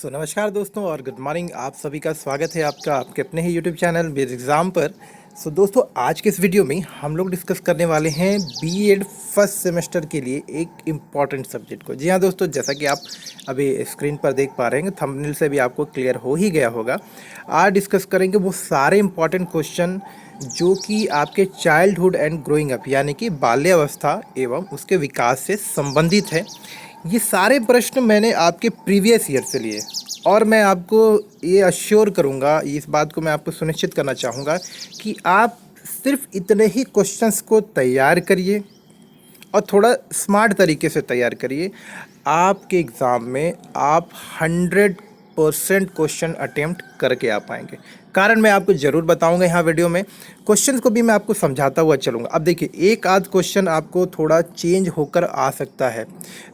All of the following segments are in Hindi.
नमस्कार दोस्तों और गुड मॉर्निंग। आप सभी का स्वागत है आपका आपके अपने ही यूट्यूब चैनल मेरे एग्ज़ाम पर। दोस्तों, आज के इस वीडियो में हम लोग डिस्कस करने वाले हैं बीएड फर्स्ट सेमेस्टर के लिए एक इम्पॉर्टेंट सब्जेक्ट को। जी हाँ दोस्तों, जैसा कि आप अभी स्क्रीन पर देख पा रहे हैं, थंबनेल से भी आपको क्लियर हो ही गया होगा। आज डिस्कस करेंगे वो सारे इम्पॉर्टेंट क्वेश्चन जो कि आपके चाइल्डहुड एंड ग्रोइंग अप यानी कि बाल्यावस्था एवं उसके विकास से संबंधित है। ये सारे प्रश्न मैंने आपके प्रीवियस ईयर से लिए और मैं आपको ये अश्योर करूँगा, इस बात को मैं आपको सुनिश्चित करना चाहूँगा कि आप सिर्फ इतने ही क्वेश्चंस को तैयार करिए और थोड़ा स्मार्ट तरीके से तैयार करिए। आपके एग्ज़ाम में आप 100% क्वेश्चन अटेम्प्ट करके आ पाएंगे। कारण मैं आपको ज़रूर बताऊंगा यहाँ वीडियो में, क्वेश्चंस को भी मैं आपको समझाता हुआ चलूँगा। अब देखिए, एक आध क्वेश्चन आपको थोड़ा चेंज होकर आ सकता है।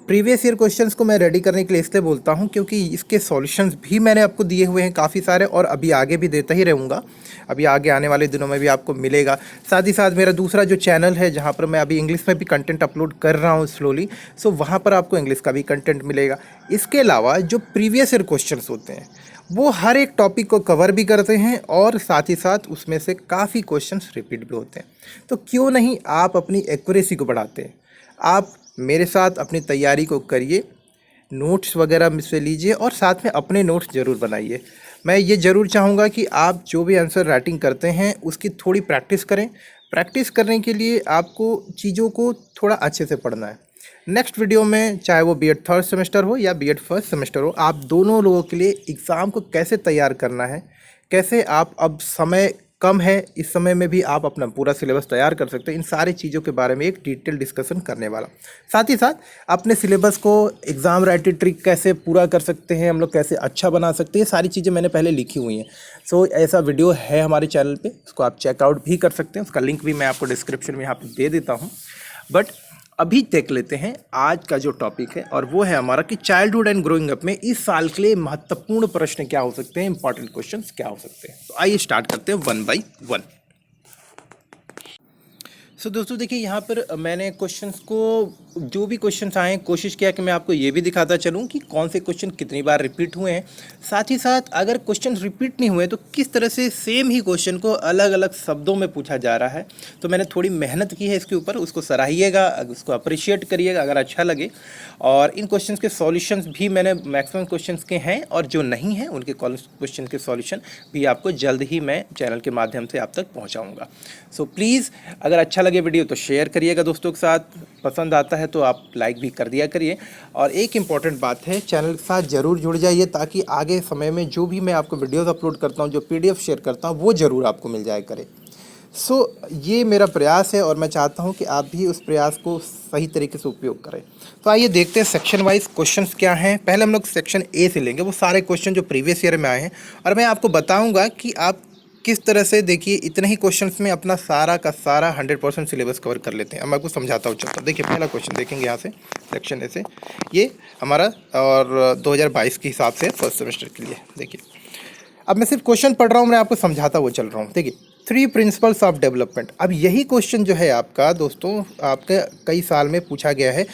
प्रीवियस ईयर क्वेश्चंस को मैं रेडी करने के लिए इसलिए बोलता हूँ क्योंकि इसके सॉल्यूशंस भी मैंने आपको दिए हुए हैं काफ़ी सारे, और अभी आगे भी देता ही रहूँगा। अभी आगे आने वाले दिनों में भी आपको मिलेगा। साथ ही साथ मेरा दूसरा जो चैनल है जहाँ पर मैं अभी इंग्लिश में भी कंटेंट अपलोड कर रहा हूँ स्लोली, वहाँ पर आपको इंग्लिश का भी कंटेंट मिलेगा। इसके अलावा जो प्रीवियस ईयर क्वेश्चंस होते हैं वो हर एक टॉपिक को कवर भी करते हैं और साथ ही साथ उसमें से काफ़ी क्वेश्चंस रिपीट भी होते हैं। तो क्यों नहीं आप अपनी एक्यूरेसी को बढ़ाते हैं। आप मेरे साथ अपनी तैयारी को करिए, नोट्स वगैरह मुझसे लीजिए और साथ में अपने नोट्स ज़रूर बनाइए। मैं ये ज़रूर चाहूँगा कि आप जो भी आंसर राइटिंग करते हैं उसकी थोड़ी प्रैक्टिस करें। प्रैक्टिस करने के लिए आपको चीज़ों को थोड़ा अच्छे से पढ़ना है। नेक्स्ट वीडियो में, चाहे वो बीएड थर्ड सेमेस्टर हो या बीएड फर्स्ट सेमेस्टर हो, आप दोनों लोगों के लिए एग्ज़ाम को कैसे तैयार करना है, कैसे आप, अब समय कम है, इस समय में भी आप अपना पूरा सिलेबस तैयार कर सकते हैं, इन सारी चीज़ों के बारे में एक डिटेल डिस्कशन करने वाला। साथ ही साथ अपने सिलेबस को एग्ज़ाम राइटिंग ट्रिक कैसे पूरा कर सकते हैं, हम लोग कैसे अच्छा बना सकते हैं, सारी चीज़ें मैंने पहले लिखी हुई हैं। ऐसा वीडियो है हमारे चैनल पे, उसको आप चेकआउट भी कर सकते हैं। उसका लिंक भी मैं आपको डिस्क्रिप्शन में यहाँ पर दे देता हूँ। बट अभी देख लेते हैं आज का जो टॉपिक है, और वो है हमारा कि चाइल्डहुड एंड ग्रोइंग अप में इस साल के लिए महत्वपूर्ण प्रश्न क्या हो सकते हैं, इंपॉर्टेंट क्वेश्चंस क्या हो सकते हैं। तो आइए स्टार्ट करते हैं वन बाय वन। दोस्तों देखिए, यहाँ पर मैंने क्वेश्चंस को, जो भी क्वेश्चंस आए हैं, कोशिश किया कि मैं आपको ये भी दिखाता चलूँ कि कौन से क्वेश्चन कितनी बार रिपीट हुए हैं। साथ ही साथ अगर क्वेश्चन रिपीट नहीं हुए तो किस तरह से सेम ही क्वेश्चन को अलग अलग शब्दों में पूछा जा रहा है। तो मैंने थोड़ी मेहनत की है इसके ऊपर, उसको सराहिएगा, उसको अप्रिशिएट करिएगा अगर अच्छा लगे। और इन क्वेश्चंस के सॉल्यूशंस भी मैंने, मैक्सिमम क्वेश्चंस के हैं और जो नहीं हैं उनके क्वेश्चन के सॉल्यूशन भी आपको जल्द ही मैं चैनल के माध्यम से आप तक पहुँचाऊँगा। प्लीज़ अगर अच्छा लगे वीडियो तो शेयर करिएगा दोस्तों के साथ, पसंद आता है तो आप लाइक भी कर दिया करिए। और एक इम्पॉर्टेंट बात है, चैनल के साथ ज़रूर जुड़ जाइए ताकि आगे समय में जो भी मैं आपको वीडियोस अपलोड करता हूं, जो पीडीएफ शेयर करता हूं, वो ज़रूर आपको मिल जाए करे। ये मेरा प्रयास है और मैं चाहता हूं कि आप भी उस प्रयास को सही तरीके से उपयोग करें। तो आइए देखते हैं सेक्शन वाइज क्वेश्चंस क्या हैं। पहले हम लोग सेक्शन ए से लेंगे, वो सारे क्वेश्चन जो प्रीवियस ईयर में आए हैं, और मैं आपको बताऊँगा कि आप किस तरह से, देखिए, इतने ही क्वेश्चंस में अपना सारा का सारा 100% सिलेबस कवर कर लेते हैं। अब मैं आपको समझाता हूँ, चलता हूँ। देखिए, पहला क्वेश्चन देखेंगे यहाँ से, सेक्शन ए से, ये हमारा और 2022 के हिसाब से फर्स्ट सेमेस्टर के लिए। देखिए, अब मैं सिर्फ क्वेश्चन पढ़ रहा हूँ, मैं आपको समझाता हुआ चल रहा हूँ। देखिए, 3 प्रिंसिपल्स ऑफ डेवलपमेंट। अब यही क्वेश्चन जो है आपका दोस्तों, आपके कई साल में पूछा गया है।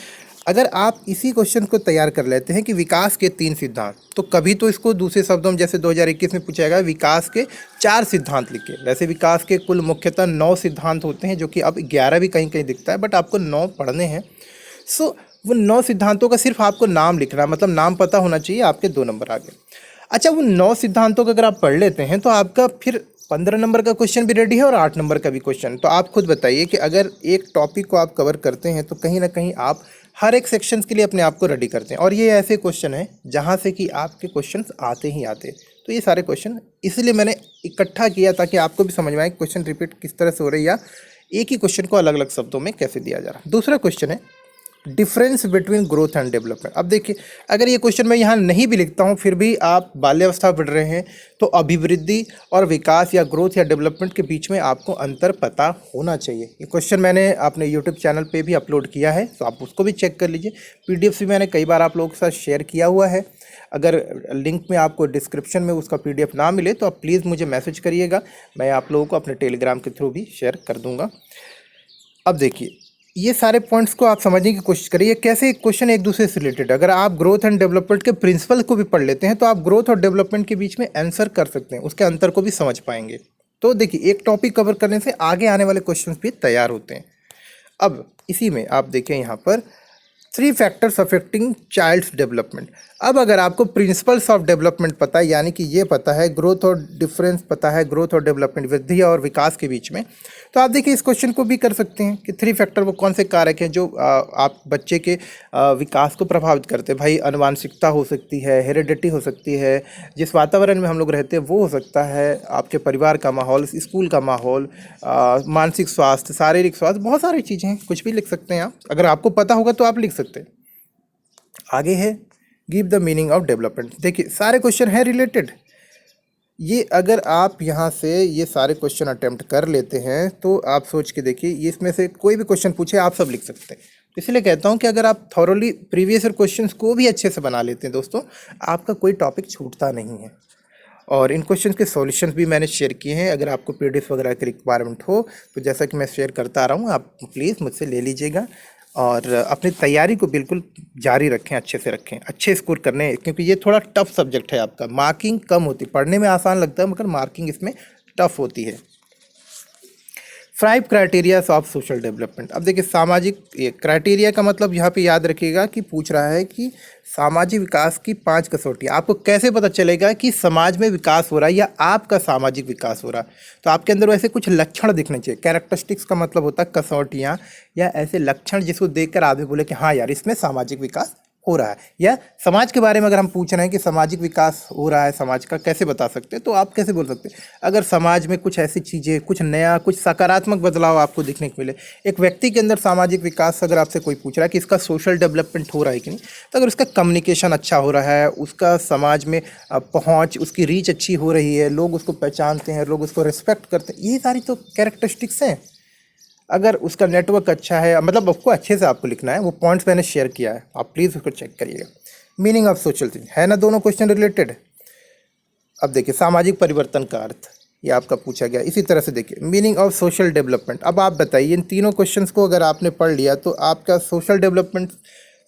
अगर आप इसी क्वेश्चन को तैयार कर लेते हैं कि विकास के 3 सिद्धांत, तो कभी तो इसको दूसरे शब्दों में जैसे 2021 में पूछा गया विकास के 4 सिद्धांत लिखे। वैसे विकास के कुल मुख्यतः 9 सिद्धांत होते हैं, जो कि अब 11 भी कहीं कहीं दिखता है, बट आपको 9 पढ़ने हैं। वो 9 सिद्धांतों का सिर्फ आपको नाम लिखना है, मतलब नाम पता होना चाहिए, आपके 2 नंबर आ गए। अच्छा, वो 9 सिद्धांतों का अगर आप पढ़ लेते हैं तो आपका फिर 15 नंबर का क्वेश्चन भी रेडी है और 8 नंबर का भी क्वेश्चन। तो आप खुद बताइए कि अगर एक टॉपिक को आप कवर करते हैं तो कहीं ना कहीं आप हर एक सेक्शंस के लिए अपने आप को रेडी करते हैं। और ये ऐसे क्वेश्चन हैं जहाँ से कि आपके क्वेश्चंस आते ही आते हैं। तो ये सारे क्वेश्चन इसलिए मैंने इकट्ठा किया ताकि आपको भी समझ में आए क्वेश्चन रिपीट किस तरह से हो रही है या एक ही क्वेश्चन को अलग अलग शब्दों में कैसे दिया जा रहा है। दूसरा क्वेश्चन है difference between growth and development. अब देखिए, अगर ये क्वेश्चन मैं यहाँ नहीं भी लिखता हूँ फिर भी आप बाल्यावस्था पढ़ रहे हैं तो अभिवृद्धि और विकास या ग्रोथ या डेवलपमेंट के बीच में आपको अंतर पता होना चाहिए। ये क्वेश्चन मैंने अपने यूट्यूब चैनल पे भी अपलोड किया है, तो आप उसको भी चेक कर लीजिए। पीडीएफ भी मैंने कई बार आप लोगों के साथ शेयर किया हुआ है। अगर लिंक में आपको डिस्क्रिप्शन में उसका पीडीएफ ना मिले तो आप प्लीज़ मुझे मैसेज करिएगा, मैं आप लोगों को अपने टेलीग्राम के थ्रू भी शेयर कर दूँगा। अब देखिए, ये सारे पॉइंट्स को आप समझने की कोशिश करिए कैसे क्वेश्चन एक दूसरे से रिलेटेड। अगर आप ग्रोथ एंड डेवलपमेंट के प्रिंसिपल को भी पढ़ लेते हैं तो आप ग्रोथ और डेवलपमेंट के बीच में आंसर कर सकते हैं, उसके अंतर को भी समझ पाएंगे। तो देखिए, एक टॉपिक कवर करने से आगे आने वाले क्वेश्चन भी तैयार होते हैं। अब इसी में आप देखें यहाँ पर 3 फैक्टर्स अफेक्टिंग चाइल्ड्स डेवलपमेंट। अब अगर आपको प्रिंसिपल्स ऑफ डेवलपमेंट पता है, यानी कि ये पता है ग्रोथ और डिफरेंस पता है, ग्रोथ और डेवलपमेंट वृद्धि और विकास के बीच में, तो आप देखिए इस क्वेश्चन को भी कर सकते हैं कि 3 फैक्टर वो कौन से कारक हैं जो आप बच्चे के विकास को प्रभावित करते हैं। भाई आनुवांशिकता हो सकती है, हेरिडिटी हो सकती है, जिस वातावरण में हम लोग रहते हैं वो हो सकता है, आपके परिवार का माहौल, स्कूल का माहौल, मानसिक स्वास्थ्य, शारीरिक स्वास्थ्य, बहुत सारी चीज़ें हैं। कुछ भी लिख सकते हैं आप, अगर आपको पता होगा तो आप लिख सकते हैं। आगे है give the meaning of development. देखिए सारे क्वेश्चन हैं रिलेटेड। ये अगर आप यहाँ से ये सारे क्वेश्चन अटेम्प्ट कर लेते हैं तो आप सोच के देखिए, ये इसमें से कोई भी क्वेश्चन पूछे आप सब लिख सकते हैं। इसलिए कहता हूँ कि अगर आप थॉरोली प्रीवियस ईयर क्वेश्चंस को भी अच्छे से बना लेते हैं दोस्तों, आपका कोई टॉपिक छूटता नहीं है। और इन क्वेश्चन के सॉल्यूशंस भी मैंने शेयर किए हैं। अगर आपको पीडीएफ वगैरह की रिक्वायरमेंट हो तो जैसा कि मैं शेयर करता रहा हूँ, आप प्लीज़ मुझसे ले लीजिएगा और अपनी तैयारी को बिल्कुल जारी रखें, अच्छे से रखें, अच्छे स्कोर करने, क्योंकि ये थोड़ा टफ सब्जेक्ट है आपका। मार्किंग कम होती, पढ़ने में आसान लगता है मगर मार्किंग इसमें टफ होती है। 5 क्राइटेरियाज ऑफ सोशल डेवलपमेंट। अब देखिए सामाजिक, ये क्राइटेरिया का मतलब यहाँ पे याद रखिएगा कि पूछ रहा है कि सामाजिक विकास की 5 कसौटी। आपको कैसे पता चलेगा कि समाज में विकास हो रहा है या आपका सामाजिक विकास हो रहा है? तो आपके अंदर वैसे कुछ लक्षण दिखने चाहिए। कैरेक्टरिस्टिक्स का मतलब होता है कसौटियाँ या ऐसे लक्षण जिसको देखकर आदमी बोले कि हाँ यार इसमें सामाजिक विकास हो रहा है। या समाज के बारे में अगर हम पूछ रहे हैं कि सामाजिक विकास हो रहा है समाज का, कैसे बता सकते हैं? तो आप कैसे बोल सकते हैं? अगर समाज में कुछ ऐसी चीज़ें, कुछ नया, कुछ सकारात्मक बदलाव आपको दिखने को मिले, एक व्यक्ति के अंदर सामाजिक विकास अगर आपसे कोई पूछ रहा है कि इसका सोशल डेवलपमेंट हो रहा है कि नहीं, तो अगर उसका कम्युनिकेशन अच्छा हो रहा है, उसका समाज में पहुँच, उसकी रीच अच्छी हो रही है, लोग उसको पहचानते हैं, लोग उसको रिस्पेक्ट करते हैं, ये सारी तो कैरेक्टरिस्टिक्स हैं। अगर उसका नेटवर्क अच्छा है, मतलब आपको अच्छे से आपको लिखना है, वो पॉइंट्स मैंने शेयर किया है, आप प्लीज़ उसको चेक करिएगा। मीनिंग ऑफ सोशल चेंज है ना, दोनों क्वेश्चन रिलेटेड। अब देखिए सामाजिक परिवर्तन का अर्थ, ये आपका पूछा गया। इसी तरह से देखिए मीनिंग ऑफ सोशल डेवलपमेंट। अब आप बताइए इन तीनों क्वेश्चंस को अगर आपने पढ़ लिया तो आपका सोशल डेवलपमेंट,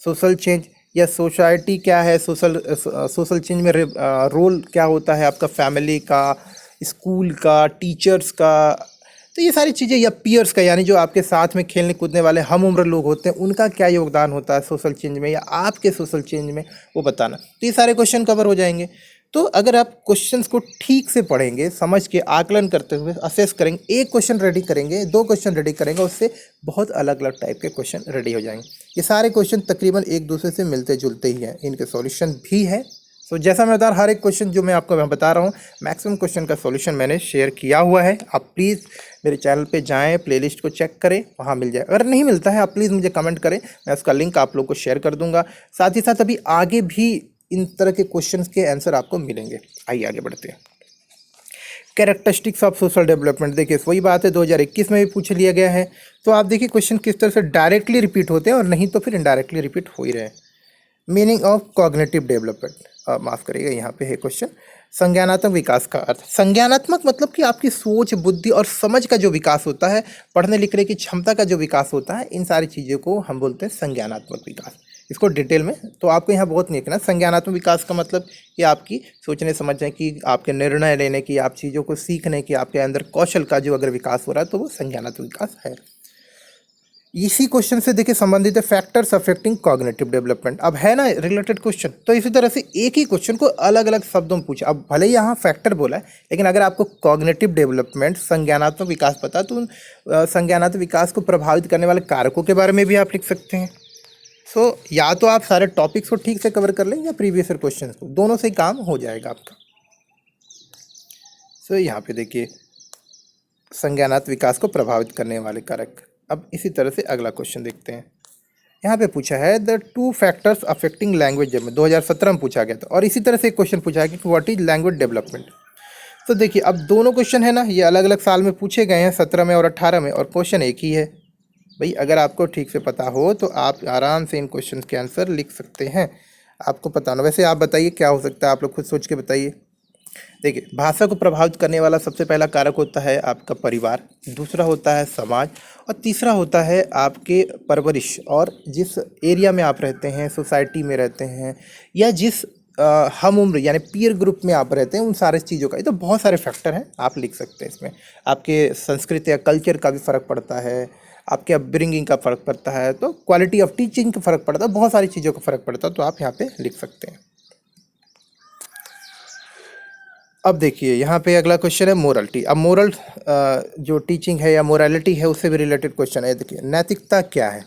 सोशल चेंज या सोसाइटी क्या है, सोशल चेंज में रोल क्या होता है आपका, फैमिली का, स्कूल का, टीचर्स का, तो ये सारी चीज़ें, या पीयर्स का यानी जो आपके साथ में खेलने कूदने वाले हम उम्र लोग होते हैं, उनका क्या योगदान होता है सोशल चेंज में या आपके सोशल चेंज में, वो बताना। तो ये सारे क्वेश्चन कवर हो जाएंगे। तो अगर आप क्वेश्चंस को ठीक से पढ़ेंगे, समझ के आकलन करते हुए असेस करेंगे, एक क्वेश्चन रेडी करेंगे, 2 क्वेश्चन रेडी करेंगे, उससे बहुत अलग अलग टाइप के क्वेश्चन रेडी हो जाएंगे। ये सारे क्वेश्चन तकरीबन एक दूसरे से मिलते जुलते ही हैं, इनके सॉल्यूशन भी है। तो जैसा मैं बता रहा हूँ, हर एक क्वेश्चन जो मैं आपको बता रहा हूँ, मैक्सिमम क्वेश्चन का सॉल्यूशन मैंने शेयर किया हुआ है। आप प्लीज़ मेरे चैनल पे जाएं, प्लेलिस्ट को चेक करें, वहाँ मिल जाए। अगर नहीं मिलता है आप प्लीज़ मुझे कमेंट करें, मैं उसका लिंक आप लोग को शेयर कर दूंगा। साथ ही साथ अभी आगे भी इन तरह के क्वेश्चन के आंसर आपको मिलेंगे। आइए आगे बढ़ते हैं। कैरेक्टरिस्टिक्स ऑफ सोशल डेवलपमेंट, देखिए वही बात है 2021 में भी पूछ लिया गया है। तो आप देखिए क्वेश्चन किस तरह से डायरेक्टली रिपीट होते हैं और नहीं तो फिर इनडायरेक्टली रिपीट हो ही रहे हैं। मीनिंग ऑफ कॉग्निटिव डेवलपमेंट, माफ़ करिएगा यहाँ पे है क्वेश्चन। संज्ञानात्मक विकास का अर्थ, संज्ञानात्मक मतलब कि आपकी सोच, बुद्धि और समझ का जो विकास होता है, पढ़ने लिखने की क्षमता का जो विकास होता है, इन सारी चीज़ों को हम बोलते हैं संज्ञानात्मक विकास। इसको डिटेल में तो आपको यहाँ बहुत नहीं लिखना। संज्ञानात्मक विकास का मतलब कि आपकी सोचने समझने की, आपके निर्णय लेने की, आप चीज़ों को सीखने की, आपके अंदर कौशल का जो अगर विकास हो रहा है तो वो संज्ञानात्मक विकास है। इसी क्वेश्चन से देखिए संबंधित है फैक्टर्स अफेक्टिंग कॉग्निटिव डेवलपमेंट। अब है ना रिलेटेड क्वेश्चन, तो इसी तरह से एक ही क्वेश्चन को अलग अलग शब्दों में पूछा। अब भले ही यहाँ फैक्टर बोला है, लेकिन अगर आपको कॉग्निटिव डेवलपमेंट, संज्ञानात्मक विकास पता, तो उन संज्ञानात्मक विकास को प्रभावित करने वाले कारकों के बारे में भी आप लिख सकते हैं। सो या तो आप सारे टॉपिक्स को ठीक से कवर कर लें या प्रीवियस ईयर क्वेश्चन को, दोनों से ही काम हो जाएगा आपका। सो यहाँ पे देखिए संज्ञानात्मक विकास को प्रभावित करने वाले कारक। अब इसी तरह से अगला क्वेश्चन देखते हैं। यहाँ पे पूछा है the 2 factors affecting language development, 2017 में पूछा गया था। और इसी तरह से एक क्वेश्चन पूछा है कि व्हाट इज लैंग्वेज डेवलपमेंट। तो देखिए अब दोनों क्वेश्चन है ना, ये अलग अलग साल में पूछे गए हैं, 17 में और 18 में, और क्वेश्चन एक ही है। भाई अगर आपको ठीक से पता हो तो आप आराम से इन क्वेश्चन के आंसर लिख सकते हैं। आपको पता ना, वैसे आप बताइए क्या हो सकता है, आप लोग खुद सोच के बताइए। देखिए, भाषा को प्रभावित करने वाला सबसे पहला कारक होता है आपका परिवार, दूसरा होता है समाज, और तीसरा होता है आपके परवरिश और जिस एरिया में आप रहते हैं, सोसाइटी में रहते हैं, या जिस हम उम्र यानी पीयर ग्रुप में आप रहते हैं, उन सारे चीज़ों का, ये तो बहुत सारे फैक्टर हैं, आप लिख सकते हैं इसमें। आपके संस्कृति या कल्चर का भी फ़र्क पड़ता है, आपके अपब्रिंगिंग का फ़र्क पड़ता है, तो क्वालिटी ऑफ टीचिंग का फ़र्क पड़ता है, बहुत सारी चीज़ों का फ़र्क पड़ता है, तो आप यहाँ पे लिख सकते हैं। अब देखिए, यहाँ पे अगला क्वेश्चन है मोरलिटी। अब मोरल जो टीचिंग है या मोरालिटी है, उससे भी रिलेटेड क्वेश्चन है। देखिए, नैतिकता क्या है,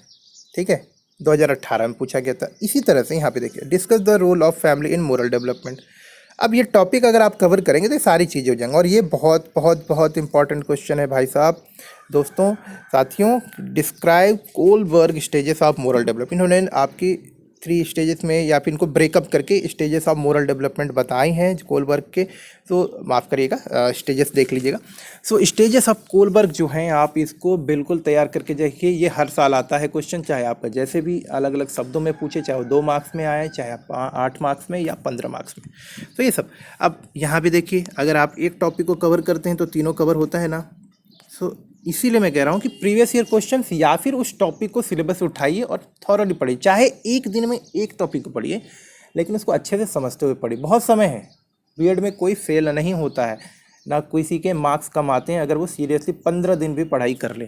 ठीक है, 2018 में पूछा गया था। इसी तरह से यहाँ पे देखिए, discuss the role of family in moral development. अब ये टॉपिक अगर आप कवर करेंगे तो ये सारी चीज़ें हो जाएंगी, और ये बहुत बहुत बहुत इंपॉर्टेंट क्वेश्चन है भाई साहब। दोस्तों, साथियों, describe Kohlberg stages of moral development. इन्होंने आपकी 3 स्टेजेस में, या फिर इनको ब्रेकअप करके स्टेजेस ऑफ मोरल डेवलपमेंट बताए हैं कोलबर्ग के। तो माफ़ करिएगा, स्टेजेस देख लीजिएगा। सो स्टेजेस ऑफ कोलबर्ग जो हैं, आप इसको बिल्कुल तैयार करके देखिए। ये हर साल आता है क्वेश्चन, चाहे आपका जैसे भी अलग अलग शब्दों में पूछे, चाहे वो 2 मार्क्स में आए, चाहे आप 8 मार्क्स में या 15 मार्क्स में। तो ये सब अब यहाँ भी देखिए, अगर आप एक टॉपिक को कवर करते हैं तो तीनों कवर होता है ना। सो इसीलिए मैं कह रहा हूँ कि प्रीवियस ईयर क्वेश्चंस या फिर उस टॉपिक को सिलेबस से उठाइए और थॉरली पढ़िए। चाहे एक दिन में एक टॉपिक को पढ़िए, लेकिन उसको अच्छे से समझते हुए पढ़िए। बहुत समय है, बीएड में कोई फेल नहीं होता है, ना किसी के मार्क्स कम आते हैं अगर वो सीरियसली 15 दिन भी पढ़ाई कर ले।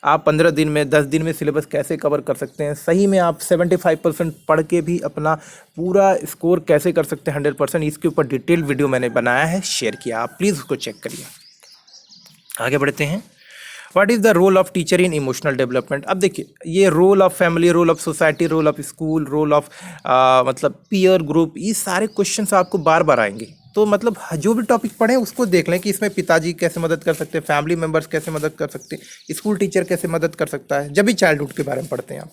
आप 15 दिन में, 10 दिन में सिलेबस कैसे कवर कर सकते हैं, सही में आप 75% पढ़ के भी अपना पूरा स्कोर कैसे कर सकते हैं 100%, इसके ऊपर डिटेल वीडियो मैंने बनाया है, शेयर किया, आप प्लीज़ उसको चेक करिए। आगे बढ़ते हैं। What is the role of teacher in emotional development. अब देखिए, ये role of family, role of society, role of school, role of मतलब पीयर ग्रुप, ये सारे क्वेश्चंस आपको बार बार आएंगे। तो मतलब जो भी टॉपिक पढ़ें उसको देख लें कि इसमें पिताजी कैसे मदद कर सकते हैं, फैमिली मेम्बर्स कैसे मदद कर सकते हैं, स्कूल टीचर कैसे मदद कर सकता है। जब भी चाइल्डहुड के बारे में पढ़ते हैं आप,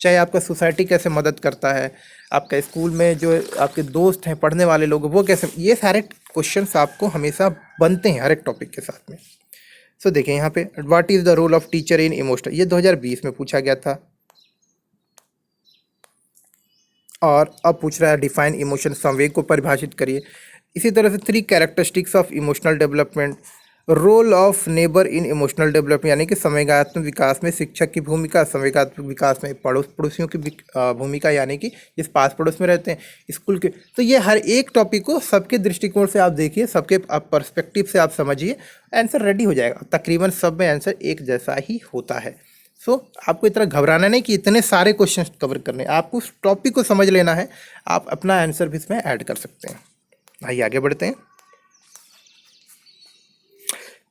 चाहे आपका सोसाइटी कैसे मदद करता है, आपका स्कूल में जो आपके दोस्त हैं पढ़ने वाले लोग वो कैसे, ये सारे क्वेश्चंस आपको हमेशा बनते हैं हर एक टॉपिक के साथ में। सो देखिए यहाँ पे, what is the role of teacher in emotional, ये 2020 में पूछा गया था। और अब पूछ रहा है डिफाइन इमोशन, संवेग को परिभाषित करिए। इसी तरह से 3 characteristics of emotional development, role of neighbour in emotional development, यानी कि संवेगात्मक विकास में शिक्षक की भूमिका, संवेगात्मक विकास में पड़ोसियों की भूमिका, यानी कि जिस पास पड़ोस में रहते हैं स्कूल के। तो ये हर एक टॉपिक को सबके दृष्टिकोण से आप देखिए, सबके पर्सपेक्टिव से आप समझिए, आंसर रेडी हो जाएगा। तकरीबन सब में आंसर एक जैसा ही होता है। सो आपको इतना घबराना नहीं कि इतने सारे क्वेश्चन कवर करने, आपको उस टॉपिक को समझ लेना है, आप अपना आंसर भी इसमें ऐड कर सकते हैं। आइए आगे बढ़ते हैं।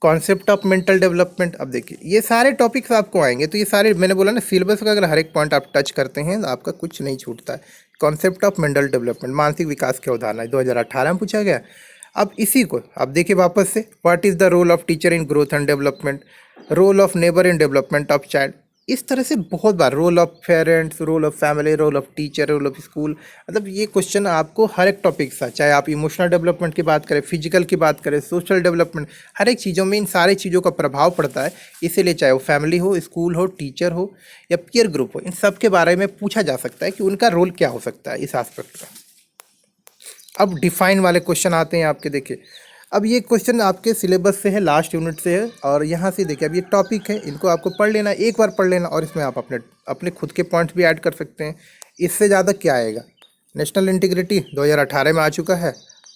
Concept of mental development. अब देखिए, ये सारे टॉपिक्स आपको आएंगे, तो ये सारे मैंने बोला ना, सिलेबस का अगर हर एक पॉइंट आप टच करते हैं तो आपका कुछ नहीं छूटता है। कॉन्सेप्ट ऑफ मेंटल डेवलपमेंट, मानसिक विकास के उदाहरण है, 2018 में पूछा गया। अब इसी को आप देखिए वापस से, what is the role of teacher in growth and development, role of neighbour in development of child. इस तरह से बहुत बार, role of parents, role of family, role of teacher, role of school, मतलब ये क्वेश्चन आपको हर एक टॉपिक से, चाहे आप इमोशनल डेवलपमेंट की बात करें, फिजिकल की बात करें, सोशल डेवलपमेंट, हर एक चीज़ों में इन सारी चीज़ों का प्रभाव पड़ता है। इसीलिए चाहे वो फैमिली हो, स्कूल हो, टीचर हो या पीयर ग्रुप हो, इन सब के बारे में पूछा जा सकता है कि उनका रोल क्या हो सकता है इस एस्पेक्ट में। अब डिफाइन वाले क्वेश्चन आते हैं आपके। देखिए, अब ये क्वेश्चन आपके सिलेबस से है, लास्ट यूनिट से है, और यहाँ से देखिए अब ये टॉपिक है, इनको आपको पढ़ लेना, एक बार पढ़ लेना, और इसमें आप अपने अपने खुद के पॉइंट्स भी ऐड कर सकते हैं। इससे ज़्यादा क्या आएगा। नेशनल इंटीग्रिटी 2018 में आ चुका है।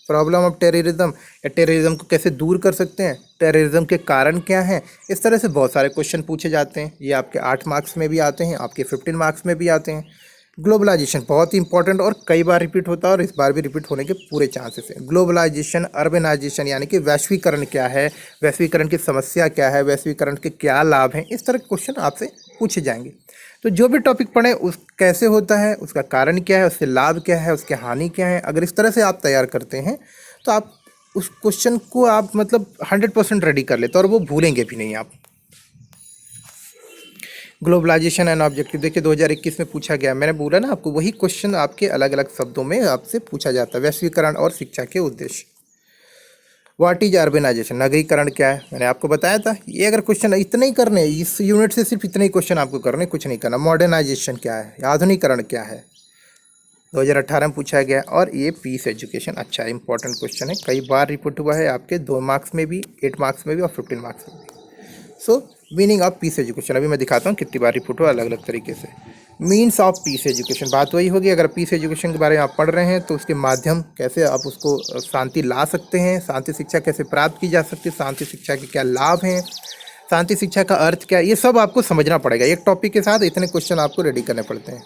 प्रॉब्लम ऑफ टेररिज्म, या टेररिज्म को कैसे दूर कर सकते हैं, टेररिज्म के कारण क्या हैं, इस तरह से बहुत सारे क्वेश्चन पूछे जाते हैं। ये आपके 8 मार्क्स में भी आते हैं, आपके 15 मार्क्स में भी आते हैं। ग्लोबलाइजेशन बहुत ही इंपॉर्टेंट और कई बार रिपीट होता है, और इस बार भी रिपीट होने के पूरे चांसेस हैं। ग्लोबलाइजेशन, अर्बनाइजेशन, यानी कि वैश्वीकरण क्या है, वैश्वीकरण की समस्या क्या है, वैश्वीकरण के क्या लाभ हैं, इस तरह के क्वेश्चन आपसे पूछे जाएंगे। तो जो भी टॉपिक पढ़ें, उस कैसे होता है, उसका कारण क्या है, उससे लाभ क्या है, उसके हानि क्या है, अगर इस तरह से आप तैयार करते हैं तो आप उस क्वेश्चन को आप मतलब 100% रेडी कर लेते हैं, और वो भूलेंगे भी नहीं आप। ग्लोबलाइजेशन एंड ऑब्जेक्टिव, देखिए 2021 में पूछा गया। मैंने बोला ना आपको, वही क्वेश्चन आपके अलग अलग शब्दों में आपसे पूछा जाता है। वैश्वीकरण और शिक्षा के उद्देश्य। व्हाट इज अर्बनाइजेशन, नगरीकरण क्या है, मैंने आपको बताया था। ये अगर क्वेश्चन इतने ही करने, इस यूनिट से सिर्फ इतने ही क्वेश्चन आपको करने, कुछ नहीं करना। मॉडर्नाइजेशन क्या है, आधुनिकरण क्या है, 2018 में पूछा गया और ये पीस एजुकेशन अच्छा इंपॉर्टेंट क्वेश्चन है, कई बार रिपीट हुआ है आपके 2 मार्क्स में भी, 8 मार्क्स में भी और 15 मार्क्स में भी। सो मीनिंग ऑफ पीस एजुकेशन अभी मैं दिखाता हूँ कितनी बार रिपीट हुआ अलग अलग तरीके से। मीन्स ऑफ पीस एजुकेशन, बात वही होगी, अगर पीस एजुकेशन के बारे में आप पढ़ रहे हैं तो उसके माध्यम कैसे आप उसको शांति ला सकते हैं, शांति शिक्षा कैसे प्राप्त की जा सकती है, शांति शिक्षा के क्या लाभ हैं, शांति शिक्षा का अर्थ क्या है, ये सब आपको समझना पड़ेगा। एक टॉपिक के साथ इतने क्वेश्चन आपको रेडी करने पड़ते हैं।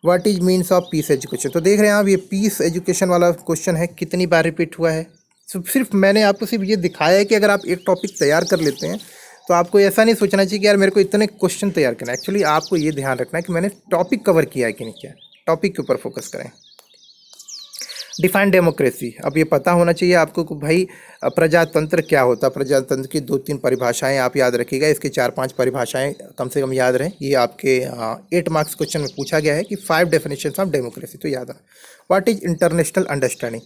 What is means of peace education, तो देख रहे हैं आप ये पीस एजुकेशन वाला क्वेश्चन है, कितनी बार रिपीट हुआ है। सिर्फ मैंने आपको सिर्फ ये दिखाया है कि अगर आप एक टॉपिक तैयार कर लेते हैं तो आपको ऐसा नहीं सोचना चाहिए कि यार मेरे को इतने क्वेश्चन तैयार करना है। एक्चुअली आपको ये ध्यान रखना है कि मैंने टॉपिक कवर किया है कि नहीं किया, टॉपिक के ऊपर फोकस करें। डिफाइन डेमोक्रेसी, अब ये पता होना चाहिए आपको कि भाई प्रजातंत्र क्या होता है। प्रजातंत्र की 2-3 परिभाषाएं आप याद रखिएगा, इसकी 4-5 परिभाषाएं कम से कम याद रहें। ये आपके 8 मार्क्स क्वेश्चन में पूछा गया है कि 5 डेफिनेशंस ऑफ डेमोक्रेसी, तो याद रखें। व्हाट इज इंटरनेशनल अंडरस्टैंडिंग,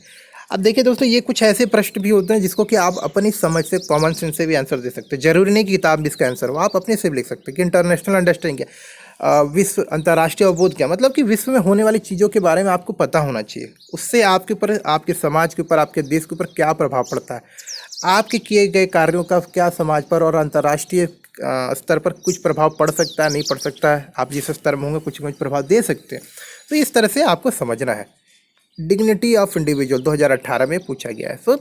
अब देखिए दोस्तों ये कुछ ऐसे प्रश्न भी होते हैं जिसको कि आप अपनी समझ से, कॉमन सेंस से भी आंसर दे सकते हैं। जरूरी नहीं कि किताब भी इसका आंसर हो, आप अपने से भी लिख सकते हैं कि इंटरनेशनल अंडरस्टैंडिंग क्या, विश्व अंतर्राष्ट्रीय अवबोध क्या, मतलब कि विश्व में होने वाली चीज़ों के बारे में आपको पता होना चाहिए। उससे आपके ऊपर, आपके समाज के ऊपर, आपके देश के ऊपर क्या प्रभाव पड़ता है, आपके किए गए कार्यों का क्या समाज पर और अंतर्राष्ट्रीय स्तर पर कुछ प्रभाव पड़ सकता है, नहीं पड़ सकता है। आप जिस स्तर में होंगे कुछ प्रभाव दे सकते हैं, तो इस तरह से आपको समझना है। डिग्निटी ऑफ इंडिविजुअल 2018 में पूछा गया है। सो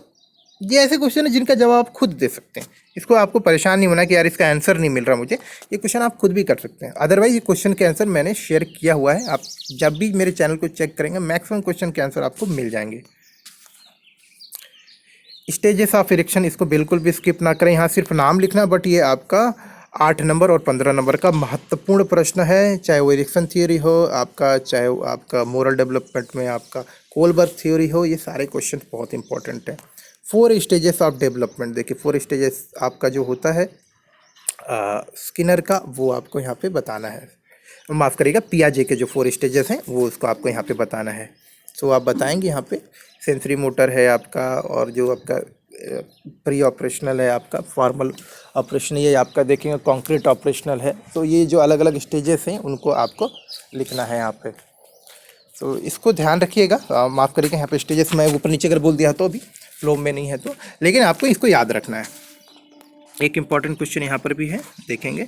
ये ऐसे क्वेश्चन है जिनका जवाब आप खुद दे सकते हैं। इसको आपको परेशान नहीं होना कि यार इसका आंसर नहीं मिल रहा मुझे, ये क्वेश्चन आप खुद भी कर सकते हैं। अदरवाइज ये क्वेश्चन के आंसर मैंने शेयर किया हुआ है, आप जब भी मेरे चैनल को चेक करेंगे मैक्सिमम क्वेश्चन के आंसर आपको मिल जाएंगे। स्टेजेस ऑफ इरेक्शन, इसको बिल्कुल भी स्किप ना करें, यहाँ सिर्फ नाम लिखना, बट ये आपका 8 नंबर और 15 नंबर का महत्वपूर्ण प्रश्न है। चाहे वो इरेक्शन थियोरी हो आपका, चाहे वो आपका मोरल डेवलपमेंट में आपका कोलबर्ग थ्योरी हो, ये सारे क्वेश्चन बहुत इंपॉर्टेंट हैं। 4 स्टेजेस ऑफ डेवलपमेंट, देखिए 4 स्टेजेस आपका जो होता है स्किनर का, वो आपको यहाँ पे बताना है। माफ़ करिएगा, पियाजे के जो 4 स्टेजेस हैं वो उसको आपको यहाँ पे बताना है। सो आप बताएंगे यहाँ पे सेंसरी मोटर है आपका, और जो आपका प्री ऑपरेशनल है आपका, फॉर्मल ऑपरेशन, ये आपका देखेंगे कॉन्क्रीट ऑपरेशनल है। तो ये जो अलग अलग स्टेजेस हैं उनको आपको लिखना है यहाँ पे। तो इसको ध्यान रखिएगा, माफ़ करिएगा यहाँ पे स्टेजेस मैं ऊपर नीचे अगर बोल दिया तो अभी फ्लो में नहीं है तो, लेकिन आपको इसको याद रखना है। एक इम्पॉर्टेंट क्वेश्चन यहाँ पर भी है, देखेंगे।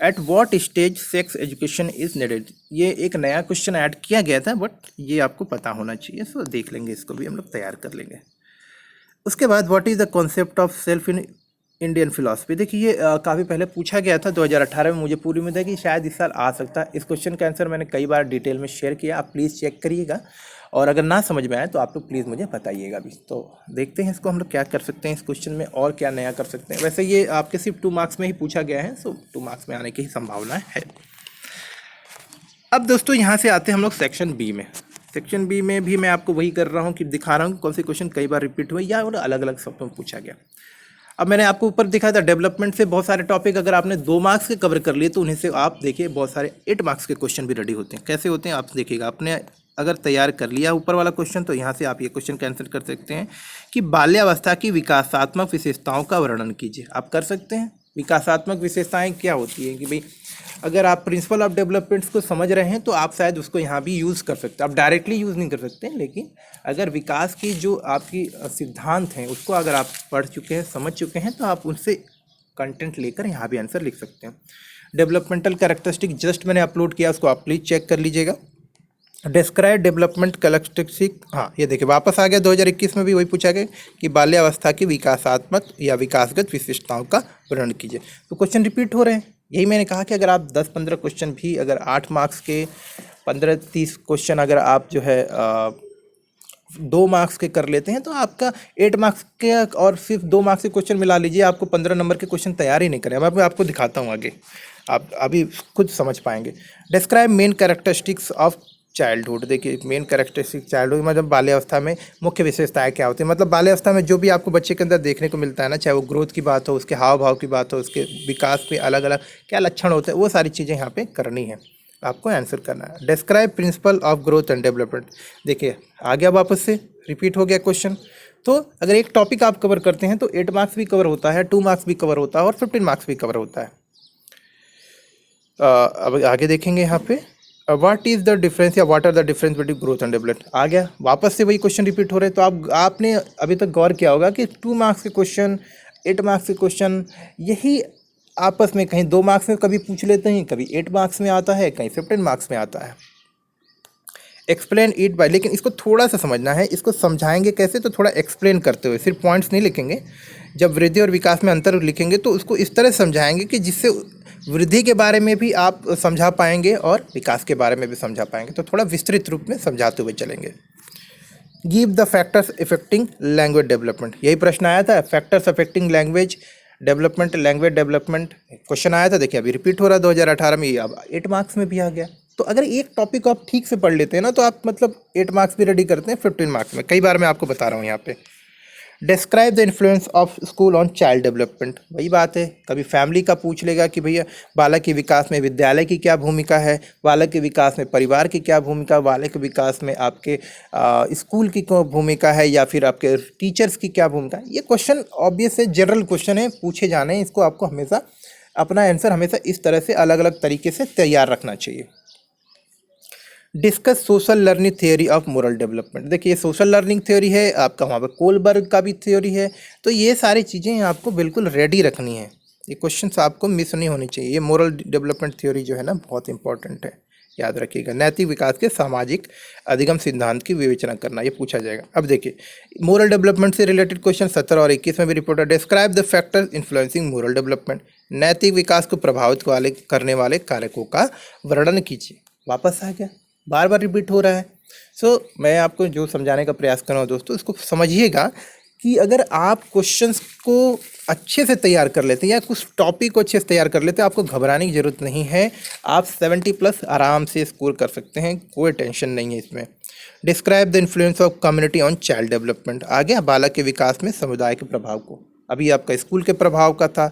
At what stage sex education is needed, ये एक नया क्वेश्चन ऐड किया गया था, बट ये आपको पता होना चाहिए। सो देख लेंगे, इसको भी हम लोग तैयार कर लेंगे। उसके बाद what is the concept of self in Indian philosophy, देखिए ये काफ़ी पहले पूछा गया था 2018 में। मुझे पूरी उम्मीद है कि शायद इस साल आ सकता है। इस क्वेश्चन का आंसर मैंने कई बार डिटेल में शेयर किया, आप प्लीज़ चेक करिएगा, और अगर ना समझ में आए तो आप लोग प्लीज़ मुझे बताइएगा भी। तो देखते हैं इसको हम लोग क्या कर सकते हैं इस क्वेश्चन में, और क्या नया कर सकते हैं। वैसे ये आपके सिर्फ 2 मार्क्स में ही पूछा गया है, सो 2 मार्क्स में आने की ही संभावना है। अब दोस्तों यहाँ से आते हैं हम लोग सेक्शन बी में। सेक्शन बी में भी मैं आपको वही कर रहा हूँ कि दिखा रहा हूँ कौन से क्वेश्चन कई बार रिपीट हुए या और अलग अलग शब्दों में पूछा गया। अब मैंने आपको ऊपर दिखाया था डेवलपमेंट से बहुत सारे टॉपिक, अगर आपने 2 मार्क्स के कवर कर लिए तो उन्हें से आप देखिए बहुत सारे 8 मार्क्स के क्वेश्चन भी रेडी होते हैं। कैसे होते हैं आप देखिएगा, आपने अगर तैयार कर लिया ऊपर वाला क्वेश्चन तो यहाँ से आप ये क्वेश्चन कैंसिल कर सकते हैं कि बाल्यावस्था की विकासात्मक विशेषताओं का वर्णन कीजिए। आप कर सकते हैं। विकासात्मक विशेषताएं क्या होती हैं कि भाई अगर आप प्रिंसिपल ऑफ डेवलपमेंट्स को समझ रहे हैं तो आप शायद उसको यहाँ भी यूज़ कर सकते हैं। आप डायरेक्टली यूज़ नहीं कर सकते, लेकिन अगर विकास की जो आपकी सिद्धांत हैं उसको अगर आप पढ़ चुके हैं, समझ चुके हैं, तो आप उनसे कंटेंट लेकर यहाँ भी आंसर लिख सकते हैं। डेवलपमेंटल कैरेक्टरिस्टिक जस्ट मैंने अपलोड किया, उसको आप प्लीज़ चेक कर लीजिएगा। डिस्क्राइब डेवलपमेंट कैरेक्टरिस्टिक, हाँ ये देखिए वापस आ गया, 2021 में भी वही पूछा गया कि बाल्यावस्था की विकासात्मक या विकासगत विशेषताओं का वर्णन कीजिए। तो क्वेश्चन रिपीट हो रहे हैं। यही मैंने कहा कि अगर आप 10-15 क्वेश्चन भी, अगर 8 मार्क्स के 15-30 क्वेश्चन अगर आप जो है 2 मार्क्स के कर लेते हैं तो आपका 8 मार्क्स के और सिर्फ 2 मार्क्स के क्वेश्चन मिला लीजिए, आपको 15 नंबर के क्वेश्चन तैयार ही नहीं करें। मैं आपको दिखाता हूँ आगे, आप अभी खुद समझ पाएंगे। Describe main characteristics of childhood, देखिए मेन कैरेक्टरिस्टिक चाइल्डहुड मतलब बाल्यावस्था में मुख्य विशेषताएं क्या होती है। मतलब बाल्यावस्था में जो भी आपको बच्चे के अंदर देखने को मिलता है ना, चाहे वो ग्रोथ की बात हो, उसके हाव भाव की बात हो, उसके विकास में अलग अलग क्या लक्षण होते हैं, वो सारी चीज़ें यहाँ पे करनी है, आपको आंसर करना है। Describe principle of growth and development, देखिए आ गया वापस से, रिपीट हो गया क्वेश्चन। तो अगर एक टॉपिक आप कवर करते हैं तो 8 मार्क्स भी कवर होता है, 2 मार्क्स भी कवर होता है और 15 मार्क्स भी कवर होता है। अब आगे देखेंगे यहाँ पे व्हाट इज़ द डिफरेंस या what are the difference between growth and development. आ गया, वापस से वही क्वेश्चन रिपीट हो रहे हैं। तो आपने अभी तक गौर किया होगा कि 2 मार्क्स के क्वेश्चन, 8 मार्क्स के क्वेश्चन, यही आपस में कहीं 2 मार्क्स में कभी पूछ लेते हैं, कभी 8 मार्क्स में आता है, कहीं 15 मार्क्स में आता है। एक्सप्लेन इट बाय, लेकिन इसको थोड़ा सा समझना है। इसको समझाएंगे कैसे, तो थोड़ा एक्सप्लेन करते हुए, सिर्फ पॉइंट्स नहीं लिखेंगे। जब वृद्धि और विकास में अंतर लिखेंगे तो उसको इस तरह समझाएंगे कि जिससे वृद्धि के बारे में भी आप समझा पाएंगे और विकास के बारे में भी समझा पाएंगे। तो थोड़ा विस्तृत रूप में समझाते हुए चलेंगे। Give the factors affecting language development, यही प्रश्न आया था, factors affecting language development, language development question आया था। देखिए अभी रिपीट हो रहा है 2018 में, अब 8 मार्क्स में भी आ गया। तो अगर एक टॉपिक को आप ठीक से पढ़ लेते हैं ना, तो आप मतलब 8 मार्क्स भी रेडी करते हैं 15 मार्क्स में। कई बार मैं आपको बता रहा हूँ यहाँ पे। Describe the influence of school on child development, वही बात है, कभी फैमिली का पूछ लेगा कि भैया बालक के विकास में विद्यालय की क्या भूमिका है, बालक के विकास में परिवार की क्या भूमिका, बालक के विकास में आपके स्कूल की क्या भूमिका है, या फिर आपके टीचर्स की क्या भूमिका है। ये क्वेश्चन ऑब्वियस है, जनरल क्वेश्चन है, पूछे जाने हैं। इसको आपको हमेशा अपना आंसर हमेशा इस तरह से अलग अलग तरीके से तैयार रखना चाहिए। Discuss social learning theory of moral development, देखिए सोशल लर्निंग थ्योरी है आपका, वहाँ पर कोलबर्ग का भी थ्योरी है। तो ये सारी चीज़ें आपको बिल्कुल रेडी रखनी है, ये क्वेश्चंस आपको मिस नहीं होनी चाहिए। ये मोरल डेवलपमेंट थ्योरी जो है ना, बहुत इंपॉर्टेंट है, याद रखिएगा। नैतिक विकास के सामाजिक अधिगम सिद्धांत की विवेचना करना, ये पूछा जाएगा। अब देखिए मोरल डेवलपमेंट से रिलेटेड क्वेश्चन 17 और 21 में भी रिपोर्ट है। Describe the factors influencing moral development, नैतिक विकास को प्रभावित करने वाले कारकों का वर्णन कीजिए। वापस आ गया, बार बार रिपीट हो रहा है। मैं आपको जो समझाने का प्रयास कर रहा हूँ दोस्तों, इसको समझिएगा कि अगर आप क्वेश्चंस को अच्छे से तैयार कर लेते हैं या कुछ टॉपिक को अच्छे से तैयार कर लेते हैं, आपको घबराने की ज़रूरत नहीं है। आप 70+ आराम से स्कोर कर सकते हैं, कोई टेंशन नहीं है इसमें। Describe the influence of community on child development, आ गया बालक के विकास में समुदाय के प्रभाव को। अभी आपका स्कूल के प्रभाव का था,